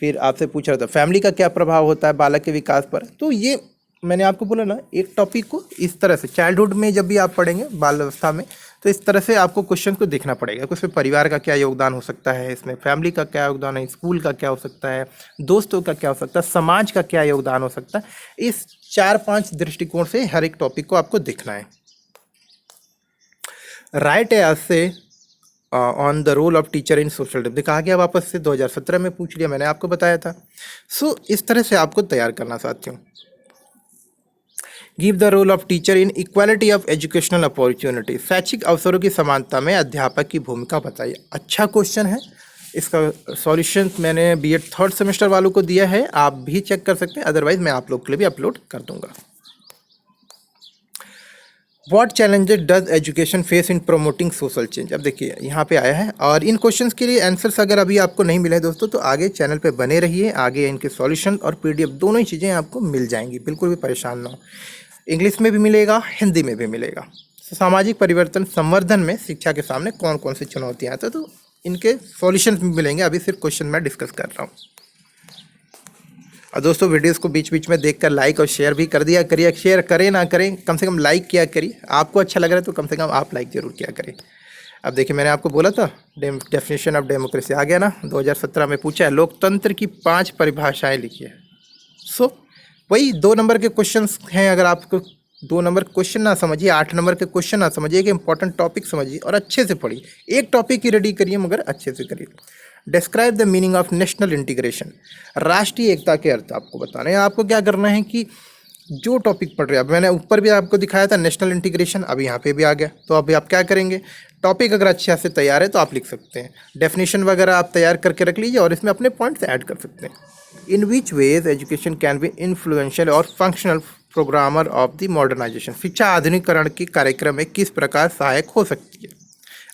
फिर आपसे पूछ रहा था फैमिली का क्या प्रभाव होता है बालक के विकास पर। तो ये मैंने आपको बोला ना, एक टॉपिक को इस तरह से चाइल्डहुड में जब भी आप पढ़ेंगे, बाल अवस्था में, तो इस तरह से आपको क्वेश्चन को देखना पड़ेगा कि उसमें परिवार का क्या योगदान हो सकता है, इसमें फैमिली का क्या योगदान है, स्कूल का क्या हो सकता है, दोस्तों का क्या हो सकता है, समाज का क्या योगदान हो सकता है। इस 4-5 दृष्टिकोण से हर एक टॉपिक को आपको देखना है। राइट है आज से on the role of teacher in social development, कहा गया वापस से 2017 में पूछ लिया, मैंने आपको बताया था। इस तरह से आपको तैयार करना साथियों। Give the role of teacher in equality of educational opportunity, शैक्षिक अवसरों की समानता में अध्यापक की भूमिका बताइए। अच्छा क्वेश्चन है, इसका सॉल्यूशन मैंने बीएड 3rd सेमेस्टर वालों को दिया है, आप भी चेक कर सकते हैं, अदरवाइज मैं आप लोग के लिए भी अपलोड कर दूंगा। What challenges does education face in promoting social change, अब देखिए यहाँ पे आया है। और इन क्वेश्चंस के लिए आंसर्स अगर अभी आपको नहीं मिले दोस्तों, तो आगे चैनल पे बने रहिए, आगे इनके सॉल्यूशन और पीडीएफ दोनों ही चीज़ें आपको मिल जाएंगी, बिल्कुल भी परेशान ना हो। इंग्लिश में भी मिलेगा, हिंदी में भी मिलेगा। सामाजिक परिवर्तन संवर्धन में शिक्षा के सामने कौन कौन सी चुनौतियाँ आती हैं, तो इनके सॉल्यूशन भी मिलेंगे। अभी सिर्फ क्वेश्चन मैं डिस्कस कर रहा हूँ। और दोस्तों वीडियोस को बीच बीच में देखकर लाइक और शेयर भी कर दिया करिए, शेयर करें ना करें, कम से कम लाइक किया करिए। आपको अच्छा लग रहा है तो कम से कम आप लाइक जरूर किया करें। अब देखिए मैंने आपको बोला था डेफिनेशन ऑफ डेमोक्रेसी आ गया ना, 2017 में पूछा है, लोकतंत्र की 5 परिभाषाएं लिखिए। वही 2 नंबर के क्वेश्चंस हैं। अगर आपको 2 नंबर क्वेश्चन ना समझिए, 8 नंबर के क्वेश्चन ना समझिए, कि इंपॉर्टेंट टॉपिक समझिए और अच्छे से पढ़िए। एक टॉपिक ही रेडी करिए मगर अच्छे से करिए। Describe the meaning of national integration, राष्ट्रीय एकता के अर्थ आपको बताने हैं। आपको क्या करना है कि जो टॉपिक पढ़ रहे हैं, अब मैंने ऊपर भी आपको दिखाया था नेशनल इंटीग्रेशन, अब यहाँ पे भी आ गया। तो अभी आप क्या करेंगे, टॉपिक अगर अच्छे से तैयार है तो आप लिख सकते हैं, डेफिनेशन वगैरह आप तैयार करके रख लीजिए और इसमें अपने पॉइंट्स ऐड कर सकते हैं। In which ways education can be influential और functional programmer of the modernisation, शिक्षा आधुनिकरण के कार्यक्रम में किस प्रकार सहायक हो सकती है।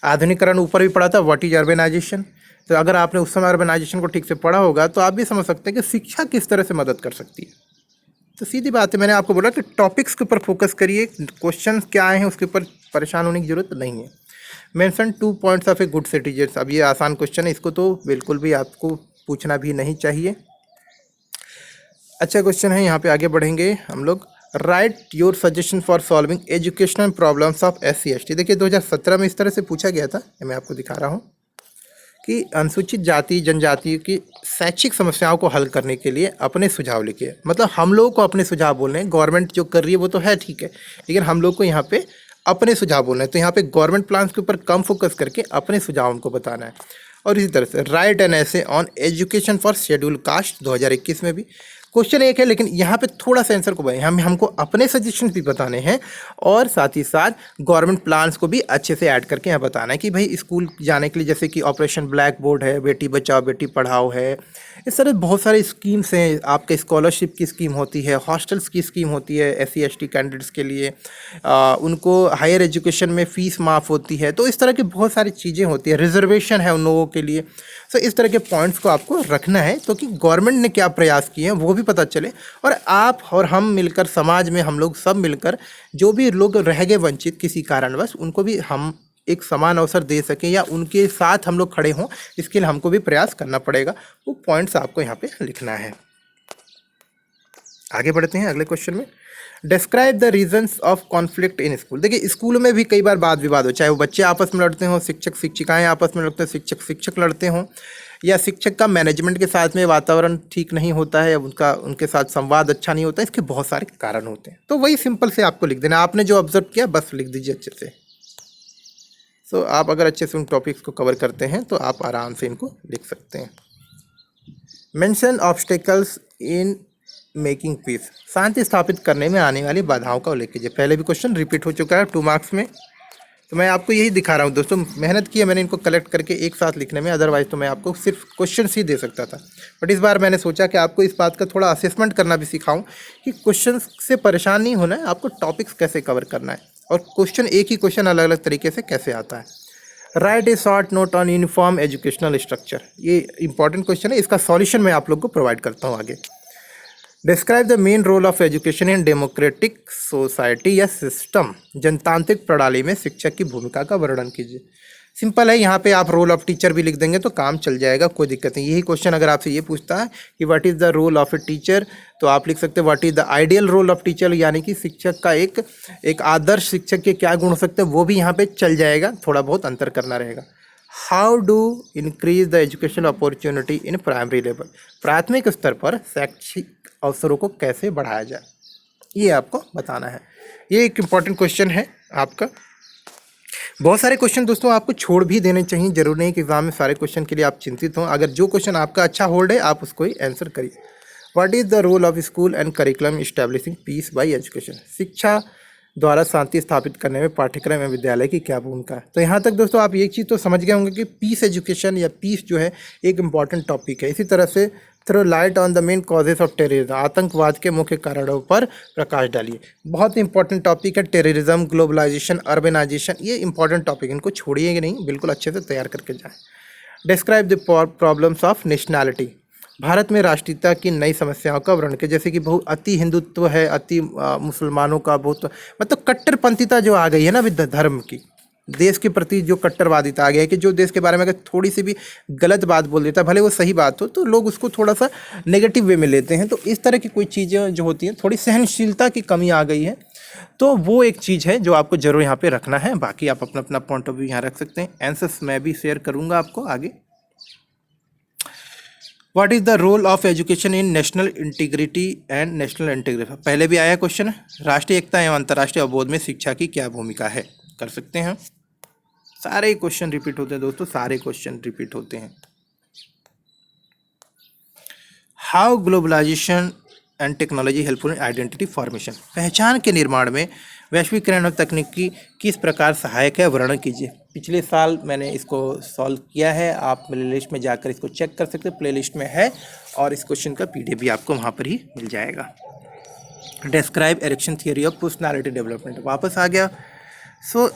आधुनिकरण ऊपर भी पढ़ा था, व्हाट इज अर्बनाइजेशन। तो अगर आपने उस समय अर्बनाइजेशन को ठीक से पढ़ा होगा तो आप भी समझ सकते हैं कि शिक्षा किस तरह से मदद कर सकती है। तो सीधी बात है, मैंने आपको बोला कि टॉपिक्स के ऊपर फोकस करिए, क्वेश्चन क्या आए हैं उसके ऊपर परेशान होने की जरूरत नहीं है। Mention 2 points of a good citizen, अब ये आसान क्वेश्चन है, इसको तो बिल्कुल भी आपको पूछना भी नहीं चाहिए। अच्छा क्वेश्चन है, यहाँ पे आगे बढ़ेंगे हम लोग। Right your suggestion for solving educational problems of SC ST, देखिए 2017 में इस तरह से पूछा गया था, मैं आपको दिखा रहा हूँ कि अनुसूचित जाति जनजाति की शैक्षिक समस्याओं को हल करने के लिए अपने सुझाव लिखिए। मतलब हम लोगों को अपने सुझाव बोलने हैं, गवर्नमेंट जो कर रही है वो तो है ठीक है, लेकिन हम लोग को यहाँ पे अपने सुझाव बोलना है। तो यहाँ पे गवर्नमेंट प्लान्स के ऊपर कम फोकस करके अपने सुझाव उनको बताना है। और इसी तरह से राइट एन ऐसे on education for schedule caste 2021 में भी क्वेश्चन एक है, लेकिन यहाँ पे थोड़ा सा आंसर को हमको अपने सजेशन भी बताने हैं और साथ ही साथ गवर्नमेंट प्लान्स को भी अच्छे से ऐड करके यहाँ बताना है कि भाई स्कूल जाने के लिए जैसे कि ऑपरेशन ब्लैक बोर्ड है, बेटी बचाओ बेटी पढ़ाओ है, इस तरह बहुत सारे स्कीम्स हैं। आपके स्कॉलरशिप की स्कीम होती है, हॉस्टल्स की स्कीम होती है SC ST कैंडिडेट्स के लिए, उनको हायर एजुकेशन में फ़ीस माफ़ होती है। तो इस तरह की बहुत सारी चीज़ें होती है, रिजर्वेशन है उन लोगों के लिए। तो इस तरह के पॉइंट्स को आपको रखना है तो कि गवर्नमेंट ने क्या प्रयास किए हैं वो भी पता चले, और आप और हम मिलकर समाज में हम लोग सब मिलकर जो भी लोग रह गए वंचित किसी कारणवश, उनको भी हम एक समान अवसर दे सकें या उनके साथ हम लोग खड़े हों, इसके लिए हमको भी प्रयास करना पड़ेगा। वो पॉइंट्स आपको यहाँ पे लिखना है। आगे बढ़ते हैं अगले क्वेश्चन में। Describe the reasons of conflict in school. देखिए स्कूलों में भी कई बार वाद विवाद हो, चाहे वो बच्चे आपस में लड़ते हों, शिक्षक शिक्षिकाएं आपस में लड़ते हैं, शिक्षक शिक्षक लड़ते हों, या शिक्षक का मैनेजमेंट के साथ में वातावरण ठीक नहीं होता है, उनका उनके साथ संवाद अच्छा नहीं होता है। इसके बहुत सारे कारण होते हैं। तो वही सिंपल से आपको लिख देना, आपने जो ऑब्जर्व किया बस लिख दीजिए अच्छे से। तो आप अगर अच्छे से उन टॉपिक्स को कवर करते हैं तो आप आराम से इनको लिख सकते हैं। Mention obstacles in making peace. शांति स्थापित करने में आने वाली बाधाओं का उल्लेख कीजिए। पहले भी क्वेश्चन रिपीट हो चुका है 2 मार्क्स में, तो मैं आपको यही दिखा रहा हूँ दोस्तों। मेहनत की है मैंने इनको कलेक्ट करके एक साथ लिखने में, अदरवाइज तो मैं आपको सिर्फ क्वेश्चन ही दे सकता था। बट इस बार मैंने सोचा कि आपको इस बात का थोड़ा असेसमेंट करना भी सिखाऊं कि क्वेश्चन से परेशान नहीं होना है, आपको टॉपिक्स कैसे कवर करना है और क्वेश्चन एक ही क्वेश्चन अलग अलग तरीके से कैसे आता है। Right A short note on uniform educational structure. ये इंपॉर्टेंट क्वेश्चन है, इसका सॉल्यूशन मैं आप लोग को प्रोवाइड करता हूँ आगे। Describe the main role of education in democratic society या सिस्टम। जनतांत्रिक प्रणाली में शिक्षक की भूमिका का वर्णन कीजिए। सिंपल है, यहाँ पे आप रोल ऑफ टीचर भी लिख देंगे तो काम चल जाएगा, कोई दिक्कत नहीं। यही क्वेश्चन अगर आपसे ये पूछता है कि what is the role of a teacher, तो आप लिख सकते हैं what is the ideal role of teacher, यानी कि शिक्षक का एक आदर्श शिक्षक के क्या गुण हो सकते हैं, वो भी यहाँ पे चल जाएगा, थोड़ा बहुत अंतर करना रहेगा। How do increase the education opportunity in primary level. प्राथमिक स्तर पर शैक्षिक अवसरों को कैसे बढ़ाया जाए, ये आपको बताना है। ये एक इम्पॉर्टेंट क्वेश्चन है आपका। बहुत सारे क्वेश्चन दोस्तों आपको छोड़ भी देने चाहिए, जरूर नहीं कि एग्जाम में सारे क्वेश्चन के लिए आप चिंतित हों। अगर जो क्वेश्चन आपका अच्छा होल्ड है आप उसको ही आंसर करिए। What is the role of school and curriculum establishing peace by education. शिक्षा द्वारा शांति स्थापित करने में पाठ्यक्रम एवं विद्यालय की क्या भूमिका है। तो यहाँ तक दोस्तों आप एक चीज़ तो समझ गए होंगे कि पीस एजुकेशन या पीस जो है एक इम्पॉर्टेंट टॉपिक है। इसी तरह से throw light on the main causes of terrorism. आतंकवाद के मुख्य कारणों पर प्रकाश डालिए। बहुत इंपॉर्टेंट टॉपिक है टेररिज्म, ग्लोबलाइजेशन, अर्बनाइजेशन, ये इंपॉर्टेंट टॉपिक, इनको छोड़िएगा नहीं, बिल्कुल अच्छे से तैयार करके जाएँ। Describe the problems of nationality. भारत में राष्ट्रीयता की नई समस्याओं का वर्णन किया, जैसे कि बहुत अति हिंदुत्व है, अति मुसलमानों का बहुत मतलब कट्टरपंथीता जो आ गई है ना विद धर्म की, देश के प्रति जो कट्टरवादिता आ गया है कि जो देश के बारे में अगर थोड़ी सी भी गलत बात बोल देता है, भले वो सही बात हो, तो लोग उसको थोड़ा सा नेगेटिव वे में लेते हैं। तो इस तरह की कोई चीज़ें जो होती हैं, थोड़ी सहनशीलता की कमी आ गई है, तो वो एक चीज़ है जो आपको जरूर यहाँ पे रखना है। बाकी आप अपना अपना पॉइंट ऑफ व्यू यहाँ रख सकते हैं। आंसर्स मैं भी शेयर करूँगा आपको आगे। What is the role of education in national integrity and national integration. पहले भी आया क्वेश्चन है। राष्ट्रीय एकता एवं अंतर्राष्ट्रीय अवबोध में शिक्षा की क्या भूमिका है, कर सकते हैं। सारे क्वेश्चन रिपीट होते हैं दोस्तों, सारे क्वेश्चन रिपीट होते हैं। How globalisation and technology helpful in identity formation. पहचान के निर्माण में वैश्वीकरण और तकनीकी किस प्रकार सहायक है, वर्णन कीजिए। पिछले साल मैंने इसको सॉल्व किया है, आप प्ले लिस्ट में जाकर इसको चेक कर सकते हैं, प्ले लिस्ट में है, और इस क्वेश्चन का PDF भी आपको वहाँ पर ही मिल जाएगा। Describe erection theory of personality development, वापस आ गया। सो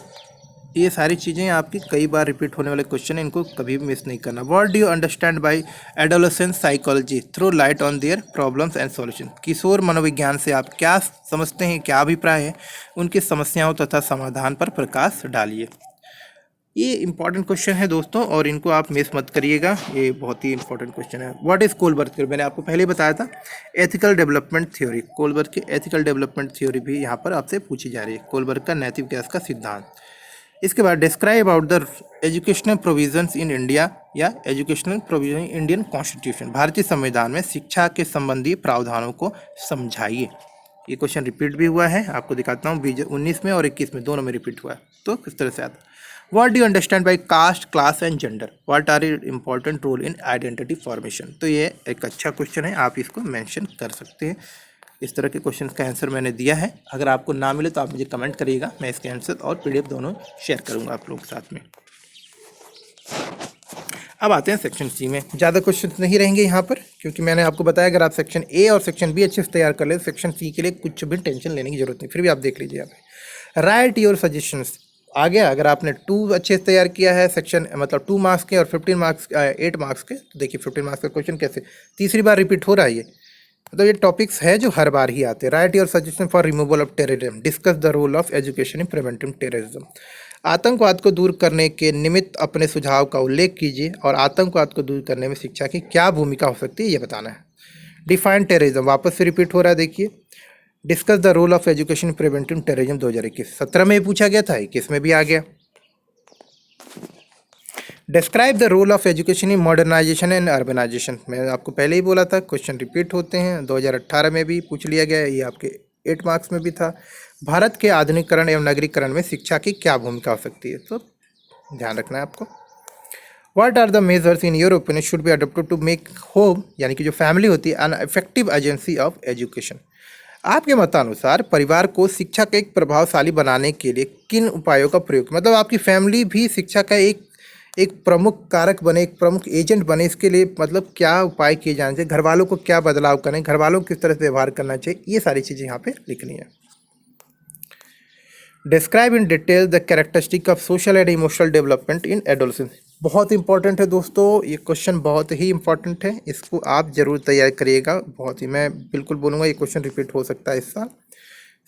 ये सारी चीज़ें आपकी कई बार रिपीट होने वाले क्वेश्चन हैं, इनको कभी भी मिस नहीं करना। What do you understand by adolescence psychology, throw light on their problems and solution. किशोर मनोविज्ञान से आप क्या समझते हैं, क्या अभिप्राय है, उनकी समस्याओं तथा समाधान पर प्रकाश डालिए। ये इंपॉर्टेंट क्वेश्चन है दोस्तों, और इनको आप मिस मत करिएगा, ये बहुत ही इंपॉर्टेंट क्वेश्चन है। व्हाट इज़ कोलबर्ग थ्योरी, मैंने आपको पहले ही बताया था। एथिकल डेवलपमेंट थ्योरी, कोलबर्ग की एथिकल डेवलपमेंट थ्योरी भी यहाँ पर आपसे पूछी जा रही है। कोलबर्ग का नैतिक विकास का सिद्धांत। इसके बाद describe about the educational provisions in India या एजुकेशनल प्रोविजन इंडियन कॉन्स्टिट्यूशन, भारतीय संविधान में शिक्षा के संबंधी प्रावधानों को समझाइए। ये क्वेश्चन रिपीट भी हुआ है, आपको दिखाता हूँ 19 में और 21 में दोनों में रिपीट हुआ है। तो किस तरह से आता है, what do you understand by caste, class and gender, what are it important role in identity formation. तो ये एक अच्छा क्वेश्चन है, आप इसको मेंशन कर सकते हैं। इस तरह के क्वेश्चन का आंसर मैंने दिया है, अगर आपको ना मिले तो आप मुझे कमेंट करिएगा, मैं इसके आंसर और पीडीएफ दोनों शेयर करूंगा आप लोग के साथ में। अब आते हैं सेक्शन सी में। ज़्यादा क्वेश्चन नहीं रहेंगे यहाँ पर, क्योंकि मैंने आपको बताया अगर आप सेक्शन ए और सेक्शन बी अच्छे से तैयार कर ले, सेक्शन सी के लिए कुछ भी टेंशन लेने की जरूरत नहीं। फिर भी आप देख लीजिए, आप राइट योर सजेशंस आ गया। अगर आपने 2 अच्छे से तैयार किया है सेक्शन, मतलब 2 मार्क्स के और 15 मार्क्स 8 मार्क्स के, तो देखिए 15 मार्क्स का क्वेश्चन कैसे तीसरी बार रिपीट हो रहा है। ये मतलब ये टॉपिक्स है जो हर बार ही आते हैं। Write your suggestion for removal of terrorism, discuss the role of education in preventing terrorism, आतंकवाद को दूर करने के निमित्त अपने सुझाव का उल्लेख कीजिए और आतंकवाद को दूर करने में शिक्षा की क्या भूमिका हो सकती है ये बताना है। डिफाइन टेररिज्म वापस से रिपीट हो रहा है, देखिए discuss the role of education in preventing terrorism 2021, 17 में पूछा गया था, 21 में भी आ गया। Describe the role of education in modernisation and urbanisation, मैंने आपको पहले ही बोला था क्वेश्चन रिपीट होते हैं, 2018 में भी पूछ लिया गया, ये आपके 8 मार्क्स में भी था। भारत के आधुनिकीकरण एवं नगरीकरण में शिक्षा की क्या भूमिका हो सकती है, तो ध्यान रखना है आपको। What are the measures in your opinion should be adopted to make home, यानी कि जो फैमिली होती है, an effective agency of education, आपके मतानुसार परिवार को शिक्षा का एक प्रभावशाली बनाने के लिए किन उपायों का प्रयोग, मतलब आपकी फैमिली भी शिक्षा का एक प्रमुख कारक बने, एक प्रमुख एजेंट बने, इसके लिए मतलब क्या उपाय किए जाने चाहिए, घर वालों को क्या बदलाव करें, घर वालों को किस तरह से व्यवहार करना चाहिए, ये सारी चीज़ें यहाँ पे लिखनी है। Describe in detail the characteristic of social and emotional development in adolescence, बहुत इंपॉर्टेंट है दोस्तों, ये क्वेश्चन बहुत ही इंपॉर्टेंट है, इसको आप जरूर तैयार करिएगा। बहुत ही, मैं बिल्कुल बोलूँगा ये क्वेश्चन रिपीट हो सकता है इस साल।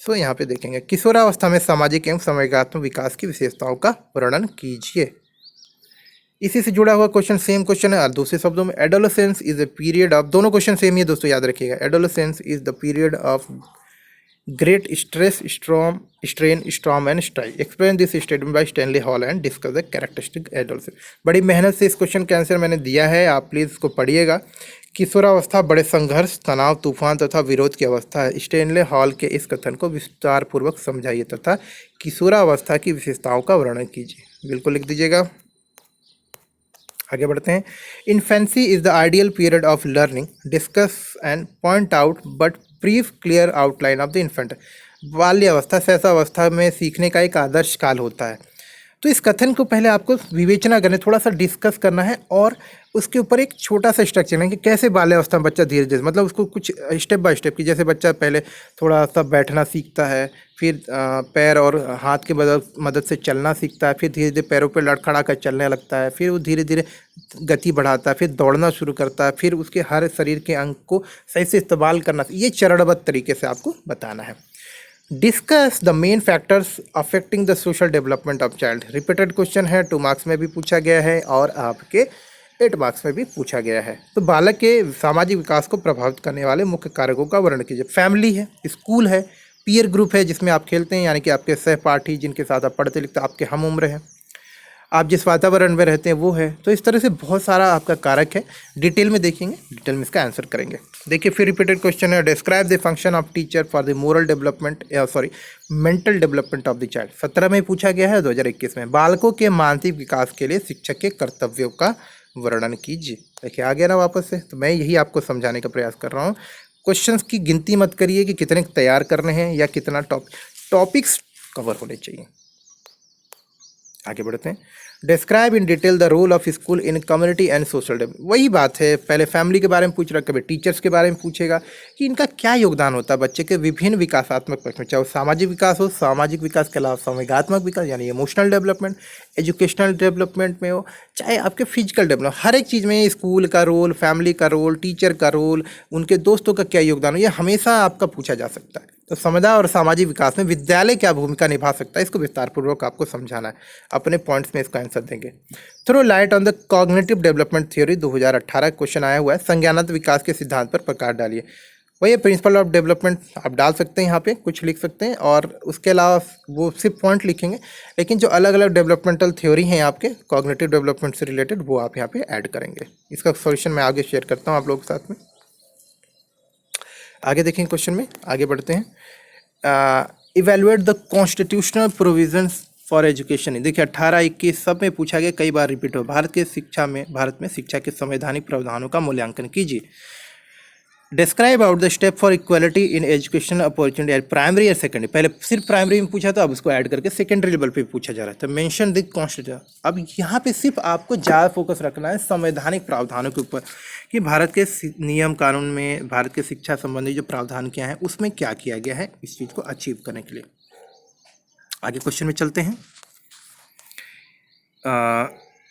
सो यहाँ पे देखेंगे, किशोरावस्था में सामाजिक एवं संवेगात्मक विकास की विशेषताओं का वर्णन कीजिए। इसी से जुड़ा हुआ क्वेश्चन, सेम क्वेश्चन है दूसरे शब्दों में, adolescence is a period of, दोनों क्वेश्चन सेम ही है दोस्तों, याद रखिएगा। Adolescence is the period of great stress, strain, storm and strike, explain this statement by Stanley hall and discuss the characteristic adolescence. बड़ी मेहनत से इस क्वेश्चन का आंसर मैंने दिया है, आप प्लीज़ इसको पढ़िएगा। किशोरावस्था बड़े संघर्ष, तनाव, तूफान तथा विरोध की अवस्था है। स्टैनले हॉल के इस कथन को विस्तार पूर्वक समझाइए तथा किशोरावस्था की विशेषताओं का वर्णन कीजिए, बिल्कुल लिख दीजिएगा। आगे बढ़ते हैं। Infancy is the ideal period of learning, discuss and point out but brief clear outline of the infant, बाल्यावस्था शैशवावस्था में सीखने का एक आदर्श काल होता है। तो इस कथन को पहले आपको विवेचना करना, थोड़ा सा डिस्कस करना है और उसके ऊपर एक छोटा सा स्ट्रक्चर है कि कैसे बाल्यावस्था में बच्चा धीरे धीरे, मतलब उसको कुछ स्टेप बाय स्टेप की, जैसे बच्चा पहले थोड़ा सा बैठना सीखता है, फिर पैर और हाथ के मदद से चलना सीखता है, फिर धीरे धीरे पैरों पर लड़खड़ा कर चलने लगता है, फिर वो धीरे धीरे गति बढ़ाता है, फिर दौड़ना शुरू करता है, फिर उसके हर शरीर के अंग को सही से इस्तेमाल करना, ये चरणबद्ध तरीके से आपको बताना है। Discuss the main factors affecting the social development of child, repeated question है, 2 मार्क्स में भी पूछा गया है और आपके 8 मार्क्स में भी पूछा गया है। तो बालक के सामाजिक विकास को प्रभावित करने वाले मुख्य कारकों का वर्णन कीजिए। फैमिली है, स्कूल है, पीयर ग्रुप है जिसमें आप खेलते हैं, यानी कि आपके सहपाठी जिनके साथ आप पढ़ते लिखते, आपके हम उम्र हैं, आप जिस वातावरण में रहते हैं वो है। तो इस तरह से बहुत सारा आपका कारक है, डिटेल में देखेंगे, डिटेल में इसका आंसर करेंगे। देखिए फिर रिपीटेड क्वेश्चन है, describe the function of teacher for the moral development, mental development of the child, 17 में पूछा गया है, 2021 में। बालकों के मानसिक विकास के लिए शिक्षक के कर्तव्यों का वर्णन कीजिए। देखिए आ गया ना वापस से, तो मैं यही आपको समझाने का प्रयास कर रहा हूँ। क्वेश्चंस की गिनती मत करिए कि कितने तैयार करने हैं या कितना टॉपिक्स कवर होने चाहिए। आगे बढ़ते हैं। Describe in detail the role of school in community and social development, वही बात है, पहले फैमिली के बारे में पूछ रहा, कभी टीचर्स के बारे में पूछेगा कि इनका क्या योगदान होता है बच्चे के विभिन्न विकासात्मक पक्ष में, चाहे वो सामाजिक विकास हो, सामाजिक विकास के अलावा संवेगात्मक विकास यानी इमोशनल डेवलपमेंट, एजुकेशनल डेवलपमेंट में हो, चाहे आपके फिजिकल डेवलपमेंट, हर एक चीज़ में स्कूल का रोल, फैमिली का रोल, टीचर का रोल, उनके दोस्तों का क्या योगदान हो, ये हमेशा आपका पूछा जा सकता है। तो समुदाय और सामाजिक विकास में विद्यालय क्या भूमिका निभा सकता है, इसको विस्तारपूर्वक आपको समझाना है, अपने पॉइंट्स में इसका आंसर देंगे। Throw light on the cognitive development theory, 2018 question आया हुआ है, संज्ञानात्मक विकास के सिद्धांत पर प्रकाश डालिए। वही प्रिंसिपल ऑफ डेवलपमेंट आप डाल सकते हैं, यहाँ पे कुछ लिख सकते हैं, और उसके अलावा वो सिर्फ पॉइंट लिखेंगे, लेकिन जो अलग अलग डेवलपमेंटल थ्योरी हैं आपके कॉग्निटिव डेवलपमेंट से रिलेटेड वो आप यहाँ पे ऐड करेंगे। इसका सॉल्यूशन मैं आगे शेयर करता हूँ आप लोगों के साथ में। आगे देखेंगे क्वेश्चन में, आगे बढ़ते हैं। Evaluate the constitutional provisions for education. देखिए 18-21 सब में पूछा गया, कई बार रिपीट हो। भारत में शिक्षा के संवैधानिक प्रावधानों का मूल्यांकन कीजिए। Describe out the step for equality in education opportunity eight primary और सेकेंडरी। पहले सिर्फ प्राइमरी में पूछा था, अब उसको ऐड करके सेकेंडरी लेवल पे पूछा जा रहा है। तो मेंशन द कॉन्स्टिट्यूशन। अब यहाँ पे सिर्फ आपको ज़्यादा फोकस रखना है संवैधानिक प्रावधानों के ऊपर कि भारत के नियम कानून में भारत के शिक्षा संबंधी जो प्रावधान किया है उसमें क्या किया गया है इस चीज़ को अचीव करने के लिए। आगे क्वेश्चन में चलते हैं।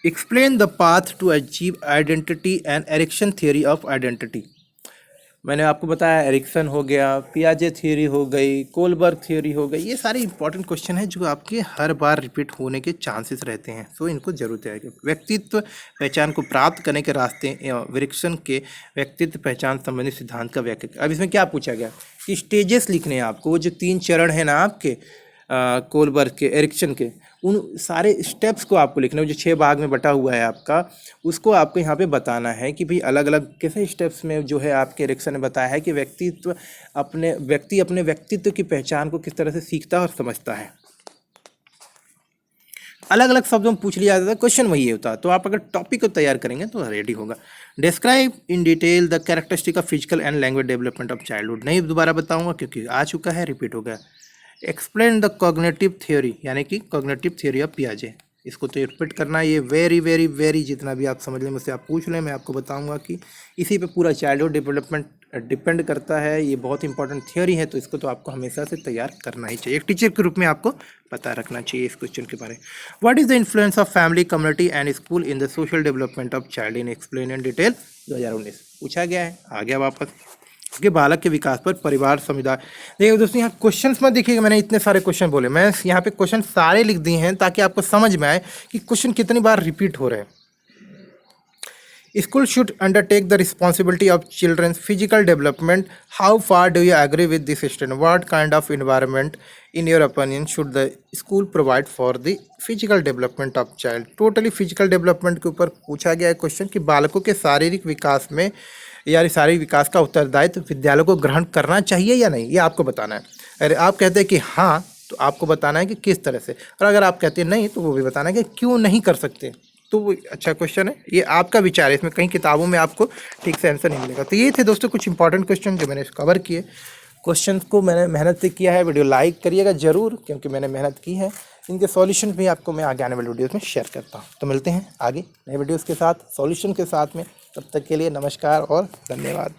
Explain the path to achieve identity and Erikson theory of identity. मैंने आपको बताया एरिक्सन हो गया, पियाजे थ्योरी हो गई, कोलबर्ग थ्योरी हो गई, ये सारे इंपॉर्टेंट क्वेश्चन हैं जो आपके हर बार रिपीट होने के चांसेस रहते हैं, सो इनको जरूरत है। व्यक्तित्व पहचान को प्राप्त करने के रास्ते, एरिक्सन के व्यक्तित्व पहचान संबंधी सिद्धांत का व्याख्या। अब इसमें क्या पूछा गया कि स्टेजेस लिखने हैं आपको, वो जो 3 चरण है ना आपके कोलबर्ग के, एरिक्सन के, उन सारे स्टेप्स को आपको लिखना है। जो 6 भाग में बटा हुआ है आपका, उसको आपको यहाँ पे बताना है कि भाई अलग अलग कैसे स्टेप्स में जो है आपके एरिक्सन ने बताया है कि व्यक्ति अपने व्यक्तित्व की पहचान को किस तरह से सीखता है और समझता है। अलग अलग शब्दों में पूछ लिया जाता है, क्वेश्चन वही होता है, तो आप अगर टॉपिक को तैयार करेंगे तो रेडी होगा। Describe in detail the characteristic of physical and language development of childhood. नहीं दोबारा बताऊंगा क्योंकि आ चुका है, रिपीट हो गया। एक्सप्लेन द कॉग्निटिव थ्योरी, यानी कि कॉग्निटिव थ्योरी ऑफ पियाजे। इसको तो रिपीट करना है, ये वेरी वेरी वेरी जितना भी आप समझ लें, मुझसे आप पूछ लें, मैं आपको बताऊंगा कि इसी पे पूरा चाइल्डहुड डेवलपमेंट डिपेंड करता है। ये बहुत इंपॉर्टेंट थ्योरी है, तो इसको तो आपको हमेशा से तैयार करना ही चाहिए। एक टीचर के रूप में आपको पता रखना चाहिए इस क्वेश्चन के बारे में। What is the influence of family, community and school in the social development of child in explain in detail 2019 पूछा गया है। आ गया वापस कि बालक के विकास पर परिवार समुदाय। देखिए दोस्तों, यहाँ क्वेश्चंस में देखिएगा, मैंने इतने सारे क्वेश्चन बोले, मैं यहाँ पे क्वेश्चन सारे लिख दिए हैं ताकि आपको समझ में आए कि क्वेश्चन कितनी बार रिपीट हो रहे हैं। School should undertake the responsibility of children's physical development. How far do you agree with this statement? What kind of environment in your opinion should the school provide for the physical development of child? Totally physical development के ऊपर पूछा गया है क्वेश्चन कि बालकों के शारीरिक विकास में या शारीरिक विकास का उत्तरदायित्व विद्यालयों को ग्रहण करना चाहिए या नहीं, ये आपको बताना है। अगर आप कहते हैं कि हाँ, तो आपको बताना है कि किस तरह से, और अगर आप कहते हैं नहीं, तो वो भी बताना है कि क्यों नहीं कर सकते। तो वो अच्छा क्वेश्चन है, ये आपका विचार है, इसमें कहीं किताबों में आपको ठीक से आंसर नहीं मिलेगा। तो ये थे दोस्तों कुछ इंपॉर्टेंट क्वेश्चन जो मैंने कवर किए। क्वेश्चन को मैंने मेहनत से किया है, वीडियो लाइक करिएगा जरूर क्योंकि मैंने मेहनत की है। इनके सॉल्यूशन भी आपको मैं आगे आने वाले वीडियोस में शेयर करता हूँ। तो मिलते हैं आगे नए वीडियोस के साथ, सॉल्यूशन के साथ में। तब तक के लिए नमस्कार और धन्यवाद।